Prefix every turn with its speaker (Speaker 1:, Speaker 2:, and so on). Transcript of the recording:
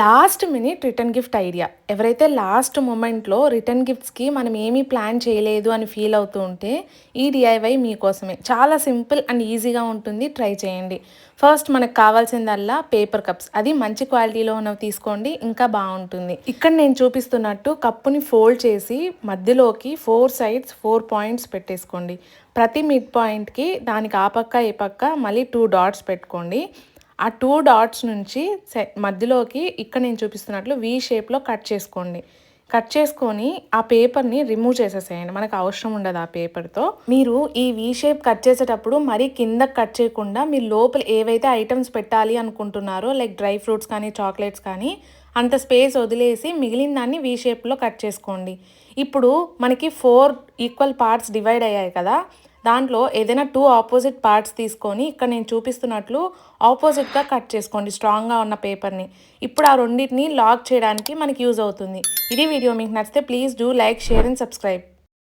Speaker 1: Last minute return gift idea. ఎవరైతే last మొమెంట్‌లో return గిఫ్ట్స్‌కి మనం ఏమీ ప్లాన్ చేయలేదు అని ఫీల్ అవుతూ ఉంటే, ఈ డీఐవై మీకోసమే. చాలా సింపుల్ అండ్ ఈజీగా ఉంటుంది. ట్రై చేయండి. ఫస్ట్ మనకు కావాల్సిందల్లా పేపర్ కప్స్. అది మంచి క్వాలిటీలో ఉన్నవి తీసుకోండి. ఇంకా బావుంటుంది. ఇక్కడ నేను చూపిస్తున్నట్టు కప్పుని ఫోల్డ్ చేసి మధ్యలోకి 4 సైడ్స్ 4 పాయింట్స్ పెట్టేసుకోండి. ప్రతి మిడ్ పాయింట్‌కి దానికి ఆ పక్క, ఈ పక్క మళ్ళీ 2 డాట్స్ పెట్టుకోండి. ఆ 2 డాట్స్ నుంచి మధ్యలోకి ఇక్కడ నేను చూపిస్తున్నట్లు వి షేప్‌లో కట్ చేసుకోండి. కట్ చేసుకొని ఆ పేపర్‌ని రిమూవ్ చేసేసేయండి. మనకు అవసరం ఉండదు ఆ పేపర్‌తో. మీరు ఈ వి షేప్ కట్ చేసేటప్పుడు మరీ కిందకి కట్ చేయకుండా మీరు లోపల ఏవైతే ఐటెమ్స్ పెట్టాలి అనుకుంటున్నారో లైక్ డ్రై ఫ్రూట్స్ కానీ, చాక్లెట్స్ కానీ అంత స్పేస్ వదిలేసి మిగిలిన దాన్ని వి షేప్‌లో కట్ చేసుకోండి. ఇప్పుడు మనకి 4 ఈక్వల్ పార్ట్స్ డివైడ్ అయ్యాయి కదా! దాంట్లో ఏదైనా 2 ఆపోజిట్ పార్ట్స్ తీసుకొని ఇక్కడ నేను చూపిస్తున్నట్లు ఆపోజిట్‌గా కట్ చేసుకోండి స్ట్రాంగ్‌గా ఉన్న పేపర్‌ని. ఇప్పుడు ఆ రెండిటిని లాక్ చేయడానికి మనకి యూజ్ అవుతుంది. ఇది వీడియో మీకు నచ్చితే please do like, share and subscribe.